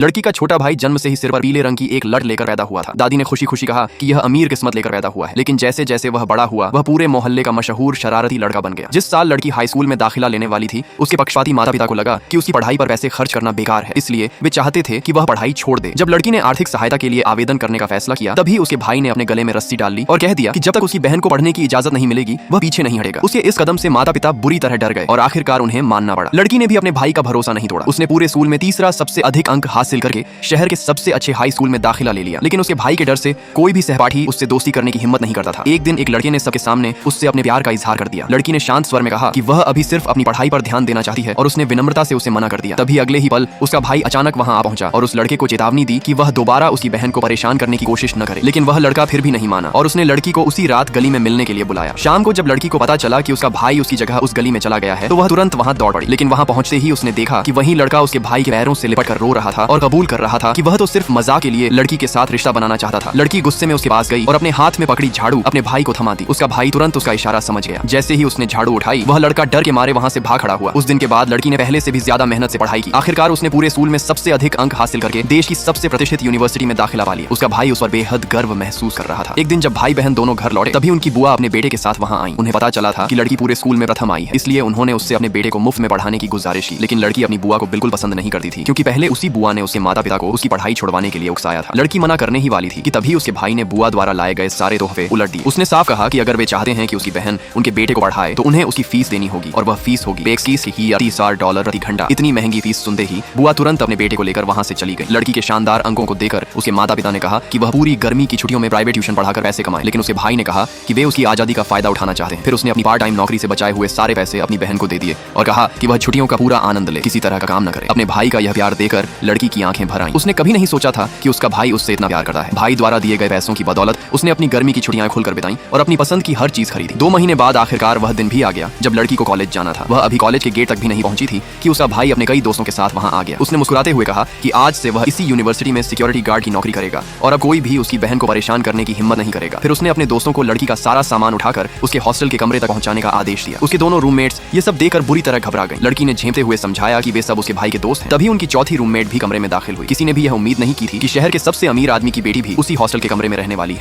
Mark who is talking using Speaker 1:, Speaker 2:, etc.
Speaker 1: लड़की का छोटा भाई जन्म से ही सिर पर पीले रंग की एक लट लेकर पैदा हुआ था। दादी ने खुशी खुशी कहा कि यह अमीर किस्मत लेकर पैदा हुआ है। लेकिन जैसे जैसे वह बड़ा हुआ वह पूरे मोहल्ले का मशहूर शरारती लड़का बन गया। जिस साल लड़की हाई स्कूल में दाखिला लेने वाली थी, उसके पक्षपाती माता पिता को लगा कि उसकी पढ़ाई पर पैसे खर्च करना बेकार है, इसलिए वे चाहते थे कि वह पढ़ाई छोड़ दे। जब लड़की ने आर्थिक सहायता के लिए आवेदन करने का फैसला किया, तभी उसके भाई ने अपने गले में रस्सी डाल ली और कह दिया कि जब तक उसकी बहन को पढ़ने की इजाजत नहीं मिलेगी वह पीछे नहीं हटेगा। उसके इस कदम से माता पिता बुरी तरह डर गए और आखिरकार उन्हें मानना पड़ा। लड़की ने भी अपने भाई का भरोसा नहीं तोड़ा। उसने पूरे स्कूल में तीसरा सबसे अधिक अंक हासिल करके शहर के सबसे अच्छे हाई स्कूल में दाखिला ले लिया। लेकिन उसके भाई के डर से कोई भी सहपाठी उससे दोस्ती करने की हिम्मत नहीं करता था। एक दिन एक लड़के ने सबके सामने उससे अपने प्यार का इजहार कर दिया। लड़की ने शांत स्वर में कहा कि वह अभी सिर्फ अपनी पढ़ाई पर ध्यान देना चाहती है और उसने विनम्रता से उसे मना कर दिया। तभी अगले ही पल उसका भाई अचानक वहां आ पहुंचा और उस लड़के को चेतावनी दी कि वह दोबारा उसकी बहन को परेशान करने की कोशिश न करे। लेकिन वह लड़का फिर भी नहीं माना और उसने लड़की को उसी रात गली में मिलने के लिए बुलाया। शाम को जब लड़की को पता चला कि उसका भाई उसकी जगह उस गली में चला गया है, तो वह तुरंत वहां दौड़ पड़ी। लेकिन वहां पहुंचते ही उसने देखा कि वही लड़का उसके भाई के पैरों से लिपट कर रो रहा था और कबूल कर रहा था कि वह तो सिर्फ मजाक के लिए लड़की के साथ रिश्ता बनाना चाहता था। लड़की गुस्से में उसके पास गई और अपने हाथ में पकड़ी झाड़ू अपने भाई को थमा दी। उसका भाई तुरंत उसका इशारा समझ गया। जैसे ही उसने झाड़ू उठाई, वह लड़का डर के मारे वहां से भाग खड़ा हुआ। उस दिन के बाद लड़की ने पहले से भी ज्यादा मेहनत से पढ़ाई की। आखिरकार उसने पूरे स्कूल में सबसे अधिक अंक हासिल करके देश की सबसे प्रतिष्ठित यूनिवर्सिटी में दाखिला पा लिया। उसका भाई उस पर बेहद गर्व महसूस कर रहा था। एक दिन जब भाई बहन दोनों घर लौटे, तभी उनकी बुआ अपने बेटे के साथ वहां आई। उन्हें पता चला था कि लड़की पूरे स्कूल में प्रथम आई है, इसलिए उन्होंने उससे अपने बेटे को मुफ्त में पढ़ाने की गुजारिश की। लेकिन लड़की अपनी बुआ को बिल्कुल पसंद नहीं करती थी, क्योंकि पहले उसी बुआ ने उसके माता पिता को उसकी पढ़ाई छुड़वाने के लिए उकसाया था। लड़की मना करने ही वाली थी कि तभी उसके भाई ने बुआ द्वारा लाए गए सारे तोहफे उलट दिए। उसने साफ कहा कि अगर वे चाहते हैं कि उसकी बहन उनके बेटे को पढ़ाए तो उन्हें उसकी फीस देनी होगी, और वह फीस होगी $30,000 प्रति घंटा। इतनी महंगी फीस सुनते ही बुआ तुरंत अपने बेटे को लेकर वहां से चली गई। लड़की के शानदार अंकों को देखकर उसके माता पिता ने कहा कि वह पूरी गर्मी की छुट्टियों में प्राइवेट ट्यूशन पढ़ाकर पैसे कमाए। लेकिन उसके भाई ने कहा कि वे उसकी आजादी का फायदा उठाना चाहते हैं। फिर उसने अपनी पार्ट टाइम नौकरी से बचाए हुए सारे पैसे अपनी बहन को दे दिए और कहा कि वह छुट्टियों का पूरा आनंद ले, किसी तरह का काम न करे। अपने भाई का यह प्यार देकर लड़की की आंखें भर आईं। उसने कभी नहीं सोचा था कि उसका भाई उससे इतना प्यार करता है। भाई द्वारा दिए गए पैसों की बदौलत उसने अपनी गर्मी की छुट्टियां खुलकर बिताई और अपनी पसंद की हर चीज खरीदी। 2 महीने बाद आखिरकार वह दिन भी आ गया जब लड़की को कॉलेज जाना था। वह अभी कॉलेज के गेट तक भी नहीं पहुंची थी कि उसका भाई अपने कई दोस्तों के साथ वहां आ गया। उसने मुस्कुराते हुए कहा कि आज से वह इसी यूनिवर्सिटी में सिक्योरिटी गार्ड की नौकरी करेगा और अब कोई भी उसकी बहन को परेशान करने की हिम्मत नहीं करेगा। फिर उसने अपने दोस्तों को लड़की का सारा सामान उठाकर उसके हॉस्टल के कमरे तक पहुंचाने का आदेश दिया। उसके दोनों रूममेट्स ये सब देखकर बुरी तरह घबरा गए। लड़की ने झेपते हुए समझाया कि वे सब उसके भाई के दोस्त हैं। तभी उनकी चौथी रूममेट भी कमरे में दाखिल हुई। किसी ने भी यह उम्मीद नहीं की थी कि शहर के सबसे अमीर आदमी की बेटी भी उसी हॉस्टल के कमरे में रहने वाली है।